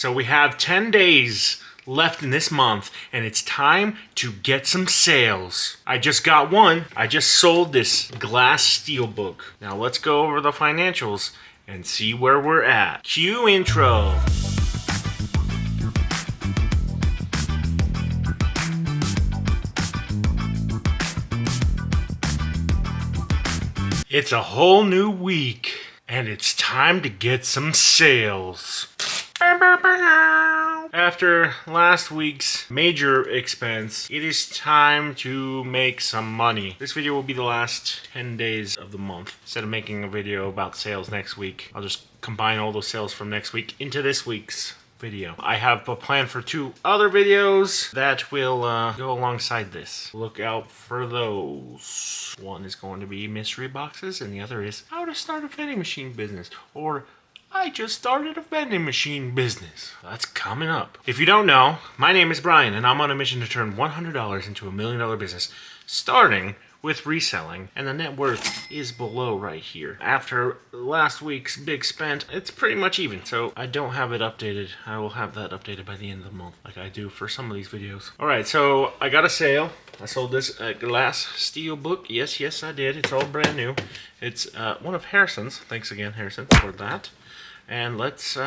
So we have 10 days left in this month, and it's time to get some sales. I just got one. I just sold this glass steel book. Now let's go over the financials and see where we're at. Cue intro. It's a whole new week, and it's time to get some sales. After last week's major expense, it is time to make some money. This video will be the last 10 days of the month. Instead of making a video about sales next week, I'll just combine all those sales from next week into this week's video. I have a plan for 2 other videos that will go alongside this. Look out for those. One is going to be mystery boxes, and the other is how to start a vending machine business, or I just started a vending machine business. That's coming up. If you don't know, my name is Brian, and I'm on a mission to turn $100 into $1 million business, starting with reselling, and the net worth is below right here. After last week's big spend, it's pretty much even, so I don't have it updated. I will have that updated by the end of the month, like I do for some of these videos. Alright, so I got a sale. I sold this glass steel book. Yes, I did. It's all brand new. It's one of Harrison's. Thanks again, Harrison, for that. And let's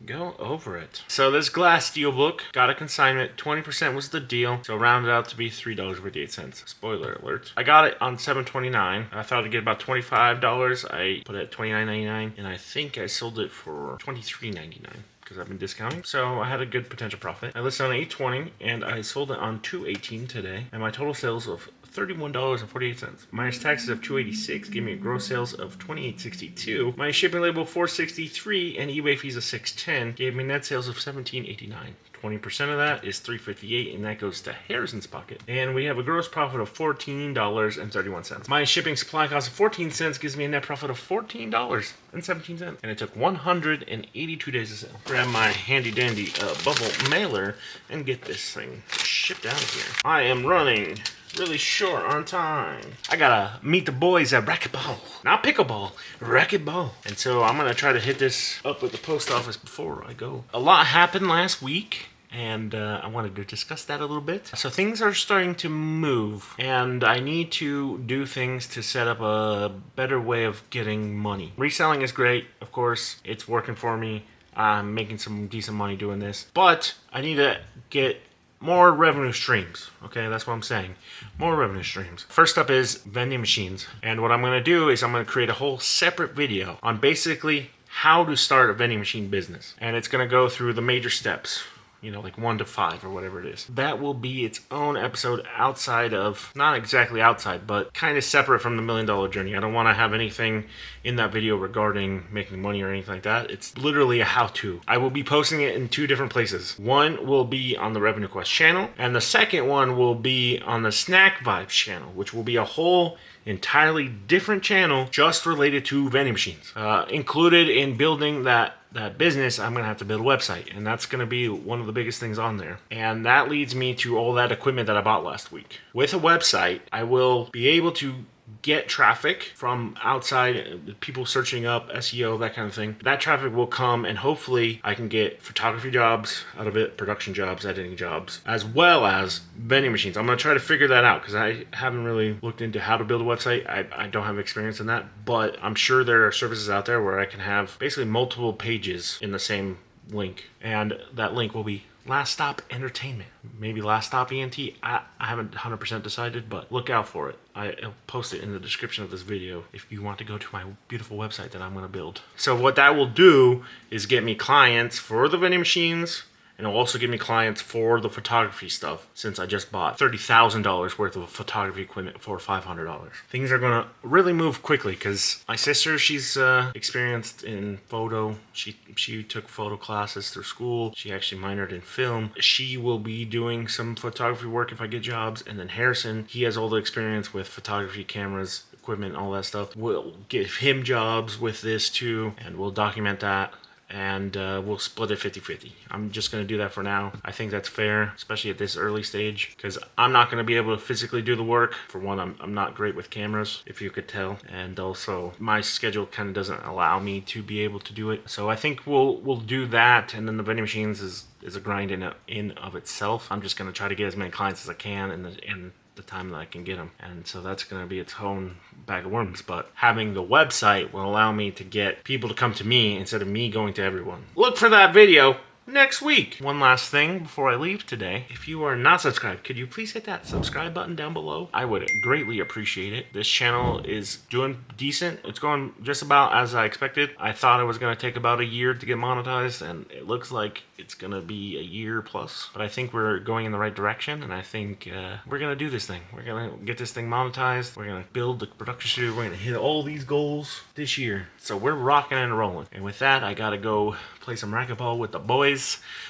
go over it. So this glass steel book got a consignment. 20% was the deal, so rounded out to be $3.58. Spoiler alert. I got it on $7.29. I thought I'd get about $25. I put it at $29.99, and I think I sold it for $23.99 because I've been discounting. So I had a good potential profit. I listed on $8.20 and I sold it on $2.18 today, and my total sales of $31.48. Minus taxes of $2.86 gave me a gross sales of $28.62. My shipping label $4.63 and eBay fees of $6.10 gave me net sales of $17.89. 20% of that is $3.58, and that goes to Harrison's pocket. And we have a gross profit of $14.31. My shipping supply cost of 14 cents gives me a net profit of $14.17. And it took 182 days to sell. Grab my handy dandy bubble mailer and get this thing shipped out of here. I am running really short on time. I gotta meet the boys at racquetball. Not pickleball, racquetball. And so I'm gonna try to hit this up with the post office before I go. A lot happened last week, and I wanted to discuss that a little bit. So things are starting to move, and I need to do things to set up a better way of getting money. Reselling is great, of course. It's working for me. I'm making some decent money doing this, but I need to get more revenue streams. Okay, that's what I'm saying. More revenue streams. First up is vending machines. And what I'm going to do is I'm going to create a whole separate video on basically how to start a vending machine business. And it's going to go through the major steps. You know, like 1 to 5 or whatever it is. That will be its own episode outside of, not exactly outside, but kind of separate from the $1 Million Journey. I don't want to have anything in that video regarding making money or anything like that. It's literally a how-to. I will be posting it in 2 different places. One will be on the Revenue Quest channel, and the second one will be on the Snack Vibes channel, which will be a whole entirely different channel just related to vending machines. Included in building that business, I'm gonna have to build a website, and that's gonna be one of the biggest things on there. And that leads me to all that equipment that I bought last week. With a website, I will be able to get traffic from outside, people searching up SEO, that kind of thing. That traffic will come, and hopefully I can get photography jobs out of it, production jobs, editing jobs, as well as vending machines. I'm going to try to figure that out because I haven't really looked into how to build a website. I don't have experience in that, but I'm sure there are services out there where I can have basically multiple pages in the same link, and that link will be Last Stop Entertainment, maybe Last Stop ENT. I haven't 100% decided, but look out for it. I'll post it in the description of this video if you want to go to my beautiful website that I'm going to build. So what that will do is get me clients for the vending machines, and it'll also give me clients for the photography stuff, since I just bought $30,000 worth of photography equipment for $500. Things are going to really move quickly because my sister, she's experienced in photo. She took photo classes through school. She actually minored in film. She will be doing some photography work if I get jobs. And then Harrison, he has all the experience with photography cameras, equipment, all that stuff. We'll give him jobs with this too, and we'll document that. and we'll split it 50-50. I'm just going to do that for now. I think that's fair, especially at this early stage, because I'm not going to be able to physically do the work. For one, I'm not great with cameras, if you could tell, and also my schedule kind of doesn't allow me to be able to do it. So I think we'll do that, and then the vending machines is a grind in of itself. I'm just going to try to get as many clients as I can in the time that I can get them, and so that's going to be its own bag of worms. But having the website will allow me to get people to come to me instead of me going to everyone. Look for that video next week. One last thing before I leave today. If you are not subscribed, could you please hit that subscribe button down below? I would greatly appreciate it. This channel is doing decent. It's going just about as I expected. I thought it was going to take about a year to get monetized, and it looks like it's going to be a year plus. But I think we're going in the right direction, and I think we're going to do this thing. We're going to get this thing monetized. We're going to build the production studio. We're going to hit all these goals this year. So we're rocking and rolling. And with that, I got to go play some racquetball with the boys.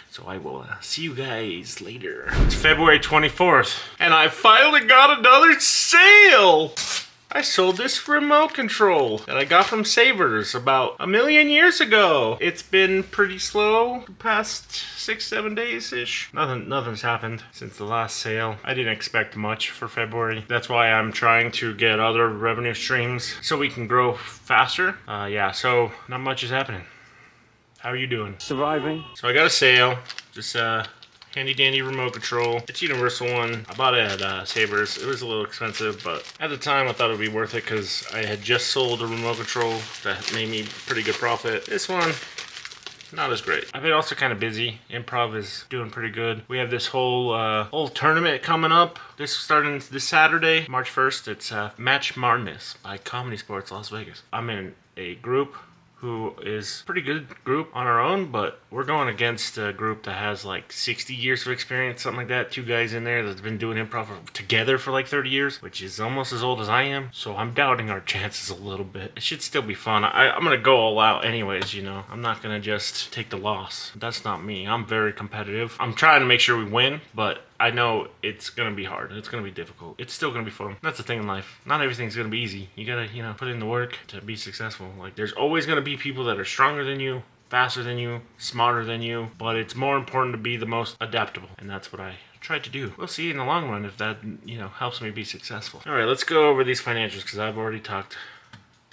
So I will see you guys later. It's February 24th, and I finally got another sale! I sold this remote control that I got from Savers about 1,000,000 years ago. It's been pretty slow the past 6-7 days-ish. Nothing's happened since the last sale. I didn't expect much for February. That's why I'm trying to get other revenue streams so we can grow faster. Yeah, so not much is happening. How are you doing? Surviving. So I got a sale. Just handy dandy remote control. It's a universal one. I bought it at Savers. It was a little expensive, but at the time I thought it would be worth it because I had just sold a remote control that made me pretty good profit. This one, not as great. I've been also kind of busy. Improv is doing pretty good. We have this whole tournament coming up. This starting this Saturday, March 1st. It's Match Martinez by Comedy Sports Las Vegas. I'm in a group who is a pretty good group on our own, but we're going against a group that has like 60 years of experience, something like that. 2 guys in there that's been doing improv together for like 30 years, which is almost as old as I am. So I'm doubting our chances a little bit. It should still be fun. I'm gonna go all out anyways, you know. I'm not gonna just take the loss. That's not me. I'm very competitive. I'm trying to make sure we win, but I know it's gonna be hard. It's gonna be difficult. It's still gonna be fun. That's the thing in life. Not everything's gonna be easy. You gotta, you know, put in the work to be successful. Like, there's always gonna be people that are stronger than you, faster than you, smarter than you, but it's more important to be the most adaptable, and that's what I try to do. We'll see in the long run if that, you know, helps me be successful. All right, let's go over these financials because I've already talked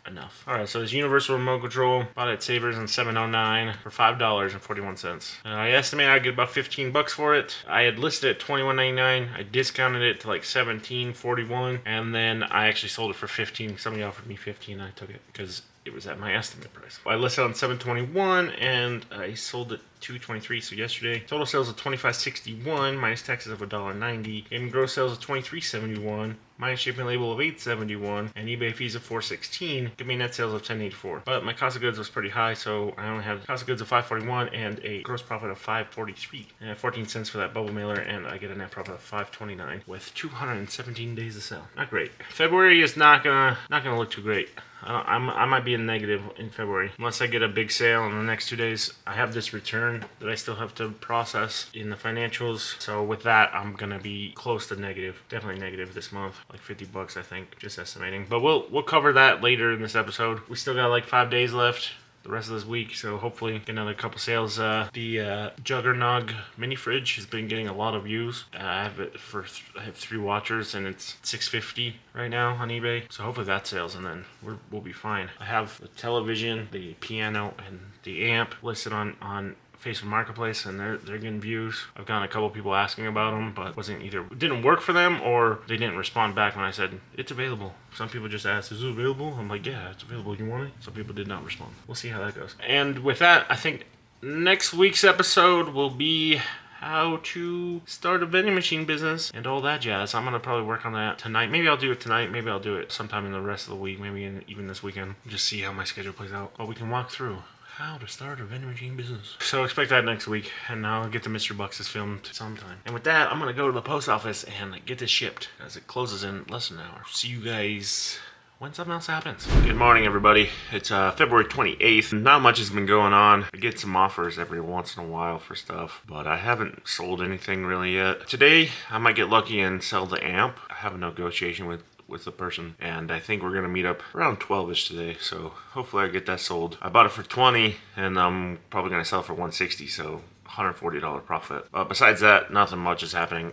enough. All right, so this universal remote control, bought it at Savers in $7.09 for $5.41. I estimate I'd get about $15 for it. I had listed it at $21.99. I discounted it to like $17.41, and then I actually sold it for $15. Somebody offered me $15. I took it because it was at my estimate price. I listed on $7.21 and I sold it $2.23. So yesterday, total sales of $25.61 minus taxes of $1.90, and gross sales of $23.71 minus shipping label of $8.71 and eBay fees of $4.16. Give me net sales of $10.84. But my cost of goods was pretty high, so I only have cost of goods of $5.41 and a gross profit of $5.43. And 14 cents for that bubble mailer, and I get a net profit of $5.29 with 217 days to sell. Not great. February is not gonna look too great. I might be in negative in February unless I get a big sale in the next 2 days. I have this return that I still have to process in the financials, so with that I'm gonna be close to negative, definitely negative this month, like $50 I think, just estimating. But we'll cover that later in this episode. We still got like 5 days left the rest of this week, so hopefully get another couple sales. The Juggernog mini fridge has been getting a lot of views. I have 3 watchers and it's $6.50 right now on eBay, so hopefully that sells and then we'll be fine. I have the television, the piano, and the amp listed on Facebook Marketplace, and they're getting views. I've gotten a couple people asking about them, but it didn't work for them, or they didn't respond back when I said it's available. Some people just asked, is it available? I'm like, yeah, it's available. You want it? Some people did not respond. We'll see how that goes. And with that, I think next week's episode will be how to start a vending machine business and all that jazz. I'm gonna probably work on that tonight. Maybe I'll do it tonight. Maybe I'll do it sometime in the rest of the week. Maybe even this weekend. Just see how my schedule plays out. But we can walk through how to start a vending machine business. So expect that next week, and I'll get the Mr. Bucks filmed sometime. And with that, I'm gonna go to the post office and get this shipped as it closes in less than an hour. See you guys when something else happens. Good morning, everybody. It's February 28th. Not much has been going on. I get some offers every once in a while for stuff, but I haven't sold anything really yet. Today, I might get lucky and sell the amp. I have a negotiation with with the person, and I think we're gonna meet up around 12ish today. So hopefully I get that sold. I bought it for 20, and I'm probably gonna sell it for 160. So $140 profit. Besides that, nothing much is happening.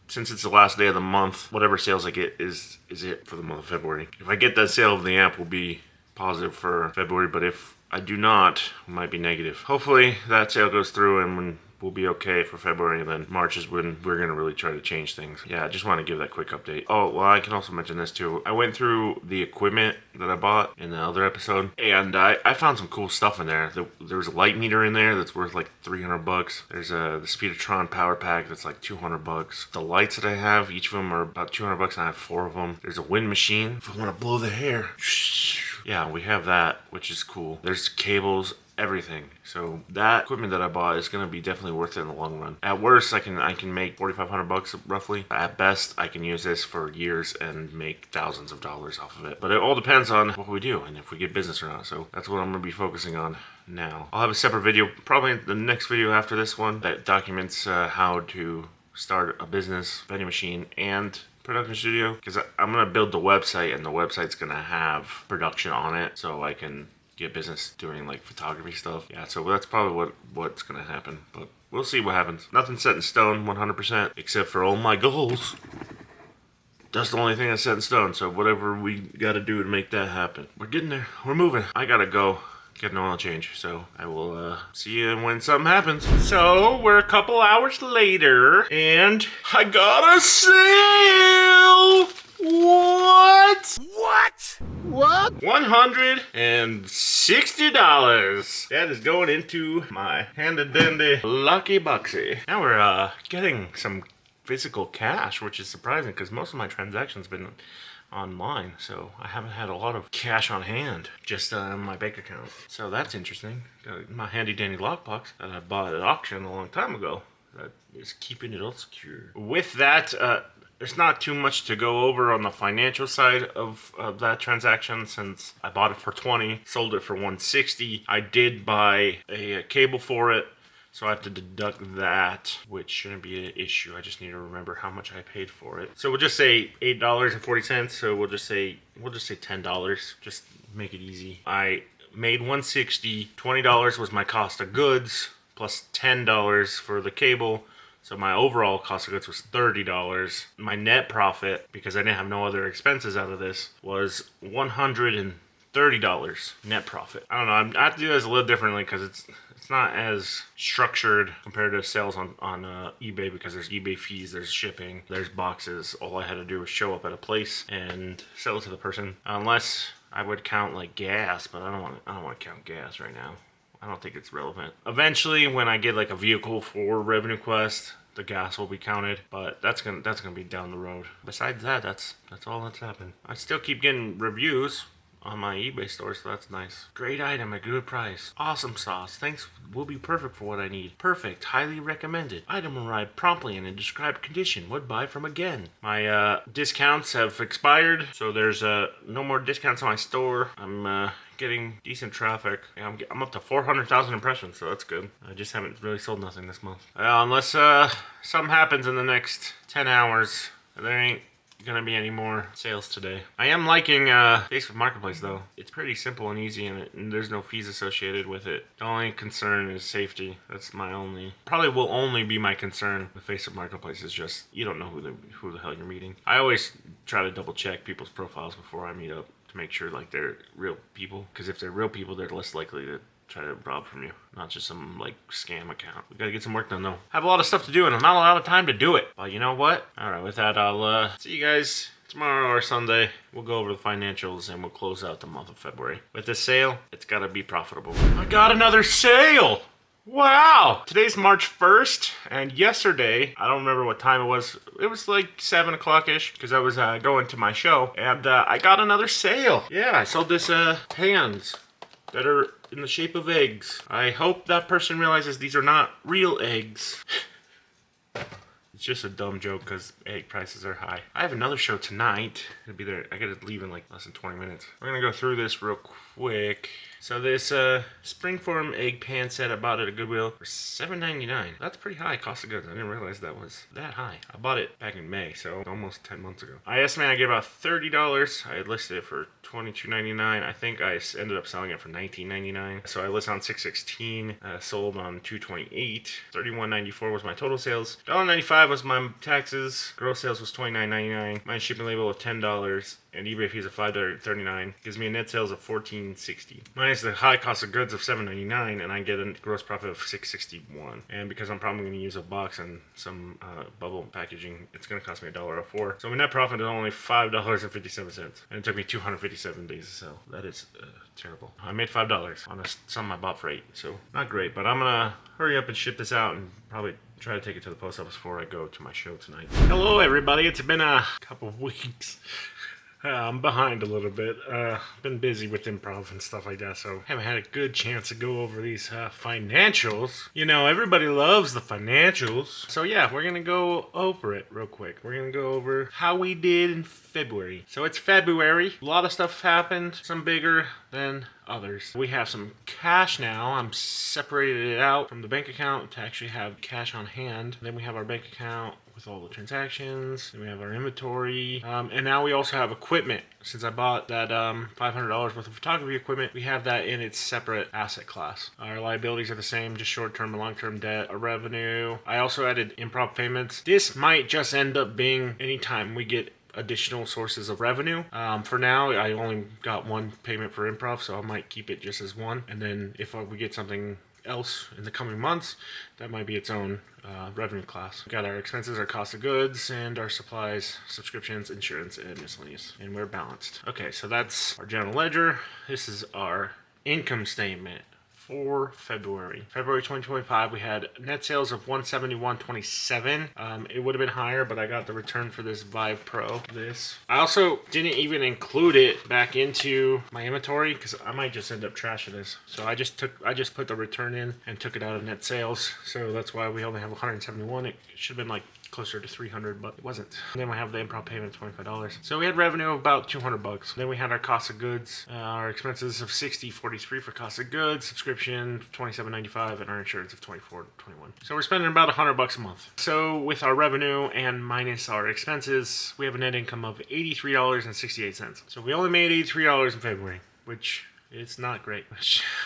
Since it's the last day of the month, whatever sales I get is it for the month of February. If I get that sale of the amp, will be positive for February, but if I do not, it might be negative. Hopefully that sale goes through and we'll be okay for February, and then March is when we're gonna really try to change things. Yeah, I just want to give that quick update. Oh, well, I can also mention this too. I went through the equipment that I bought in the other episode, and I found some cool stuff in there. There was a light meter in there that's worth like $300. There's the Speedotron power pack that's like $200. The lights that I have, each of them are about $200, and I have 4 of them. There's a wind machine if I want to blow the hair. Yeah, we have that, which is cool. There's cables, everything. So that equipment that I bought is going to be definitely worth it in the long run. At worst, I can make $4,500 roughly. At best, I can use this for years and make thousands of dollars off of it. But it all depends on what we do and if we get business or not. So that's what I'm going to be focusing on now. I'll have a separate video, probably the next video after this one, that documents how to start a business, vending machine, and production studio, because I'm going to build the website, and the website's going to have production on it, so I can get business doing like photography stuff. Yeah, so that's probably what's going to happen, but we'll see what happens. Nothing's set in stone 100%, except for all my goals. That's the only thing that's set in stone, so whatever we got to do to make that happen. We're getting there. We're moving. I got to go get an oil change, so I will see you when something happens. So we're a couple hours later, and I got a sale. What? $160. That is going into my handy dandy lucky bucksy. Now we're getting some physical cash, which is surprising because most of my transactions have been online, so I haven't had a lot of cash on hand, just my bank account. So that's interesting. Got my handy dandy lockbox that I bought at auction a long time ago. That is keeping it all secure. With that, there's not too much to go over on the financial side of that transaction, since I bought it for 20, sold it for 160. I did buy a cable for it, so I have to deduct that, which shouldn't be an issue. I just need to remember how much I paid for it. So we'll just say $8.40. So we'll just say $10. Just make it easy. I made $160. $20 was my cost of goods, plus $10 for the cable. So my overall cost of goods was $30. My net profit, because I didn't have no other expenses out of this, was $130 net profit. I don't know. I have to do this a little differently because it's not as structured compared to sales on eBay, because there's eBay fees, there's shipping, there's boxes. All I had to do was show up at a place and sell it to the person, unless I would count like gas, but I don't want to count gas right now. I don't think it's relevant. Eventually, when I get like a vehicle for Revenue Quest, the gas will be counted, but that's gonna be down the road. Besides that, that's all that's happened. I still keep getting reviews on my eBay store, so that's nice. Great item at good price. Awesome sauce. Thanks. Will be perfect for what I need. Perfect. Highly recommended. Item arrived promptly and in described condition. Would buy from again. My discounts have expired, so there's no more discounts on my store. I'm getting decent traffic. Yeah, I'm up to 400,000 impressions, so that's good. I just haven't really sold nothing this month. Unless something happens in the next 10 hours, there ain't gonna be any more sales today. I am liking Facebook Marketplace though. It's pretty simple and easy, and there's no fees associated with it. The only concern is safety. That's my probably will only be my concern with Facebook Marketplace, is just you don't know who the hell you're meeting. I always try to double check people's profiles before I meet up to make sure like they're real people, because if they're real people, they're less likely to try to rob from you, not just some like scam account. We gotta get some work done though. Have a lot of stuff to do and not a lot of time to do it. But you know what? Alright, with that, I'll see you guys tomorrow or Sunday. We'll go over the financials and we'll close out the month of February. With this sale, it's gotta be profitable. I got another sale! Wow! Today's March 1st, and yesterday, I don't remember what time it was like 7 o'clock-ish, because I was going to my show, and I got another sale. Yeah, I sold this pans that are in the shape of eggs. I hope that person realizes these are not real eggs. It's just a dumb joke because egg prices are high. I have another show tonight. It'll be there. I gotta leave in like less than 20 minutes. We're gonna go through this real quick. So this springform egg pan set, I bought it at Goodwill for $7.99. That's pretty high cost of goods. I didn't realize that was that high. I bought it back in May, so almost 10 months ago. I estimate I gave about $30. I had listed it for $22.99. I think I ended up selling it for $19.99. So I listed on 6/16, sold on 2/28. $31.94 was my total sales. $1.95 was my taxes. Gross sales was $29.99. My shipping label of $10. And eBay fees of $5.39 gives me a net sales of $14.60. Minus the high cost of goods of $7.99, and I get a gross profit of $6.61. And because I'm probably going to use a box and some bubble packaging, it's going to cost me $1.04. So my net profit is only $5.57, and it took me 257 days to sell. That is terrible. I made $5 on something I bought for $8, so not great. But I'm gonna hurry up and ship this out and probably try to take it to the post office before I go to my show tonight. Hello, everybody. It's been a couple of weeks. I'm behind a little bit. Been busy with improv and stuff like that, so haven't had a good chance to go over these financials. You know, everybody loves the financials. So yeah, we're gonna go over it real quick. We're gonna go over how we did in February. So it's February. A lot of stuff happened, some bigger than others. We have some cash now. I'm separated it out from the bank account to actually have cash on hand. Then we have our bank account with all the transactions. Then we have our inventory. And now we also have equipment. Since I bought that $500 worth of photography equipment, we have that in its separate asset class. Our liabilities are the same, just short-term and long-term debt. Our revenue. I also added improv payments. This might just end up being anytime we get additional sources of revenue. For now, I only got one payment for improv, so I might keep it just as one. And then if we get something else in the coming months, that might be its own revenue class. We got our expenses, our cost of goods, and our supplies, subscriptions, insurance, and miscellaneous. And we're balanced. Okay, so that's our general ledger. This is our income statement for February. February 2025, we had net sales of $171.27. It would have been higher, but I got the return for this Vive Pro. I also didn't even include it back into my inventory because I might just end up trashing this. So I just put the return in and took it out of net sales. So that's why we only have 171. It should have been like closer to 300, but it wasn't. And then we have the improv payment of $25. So we had revenue of about $200. Then we had our cost of goods, our expenses of $60.43 for cost of goods, subscription $27.95, and our insurance of $24.21. So we're spending about $100 a month. So with our revenue and minus our expenses, we have a net income of $83.68. So we only made $83 in February, which it's not great.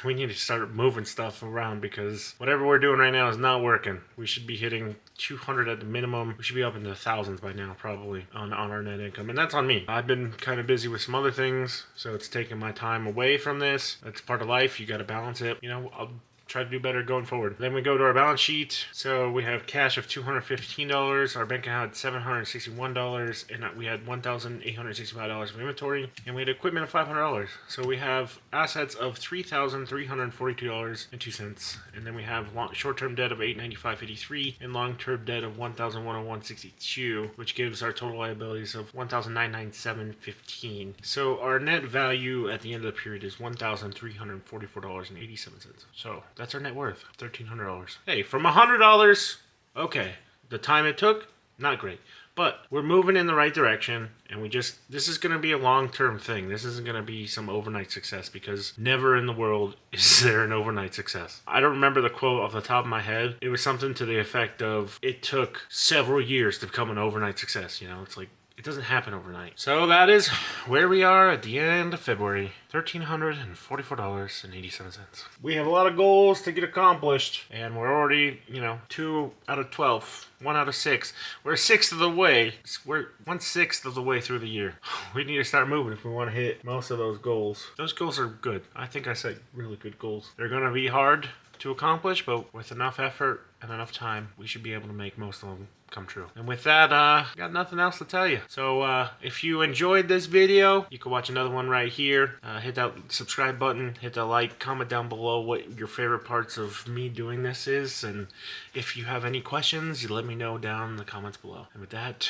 We need to start moving stuff around because whatever we're doing right now is not working. We should be hitting 200 at the minimum. We should be up into the thousands by now, probably, on our net income. And that's on me. I've been kind of busy with some other things, so it's taking my time away from this. That's part of life. You got to balance it. You know, I'll try to do better going forward. Then we go to our balance sheet. So we have cash of $215. Our bank account had $761, and we had $1,865 of inventory, and we had equipment of $500. So we have assets of $3,342.02, and then we have short-term debt of $895.83 and long-term debt of $1,101.62, which gives our total liabilities of $1,997.15. So our net value at the end of the period is $1,344.87. So that's our net worth, $1,300. Hey, from $100, okay, the time it took, not great. But we're moving in the right direction, and this is going to be a long-term thing. This isn't going to be some overnight success, because never in the world is there an overnight success. I don't remember the quote off the top of my head. It was something to the effect of, it took several years to become an overnight success. You know, it's like, it doesn't happen overnight. So that is where we are at the end of February. $1,344.87. We have a lot of goals to get accomplished, and we're already, 2 out of 12, 1 out of 6. We're 1/6 of the way. We're 1/6 of the way through the year. We need to start moving if we want to hit most of those goals. Those goals are good. I think I set really good goals. They're going to be hard to accomplish, but with enough effort and enough time, we should be able to make most of them come true. And with that, got nothing else to tell you. So if you enjoyed this video, you can watch another one right here. Hit that subscribe button, hit that like, comment down below what your favorite parts of me doing this is, and if you have any questions, you let me know down in the comments below. And with that,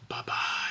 bye-bye.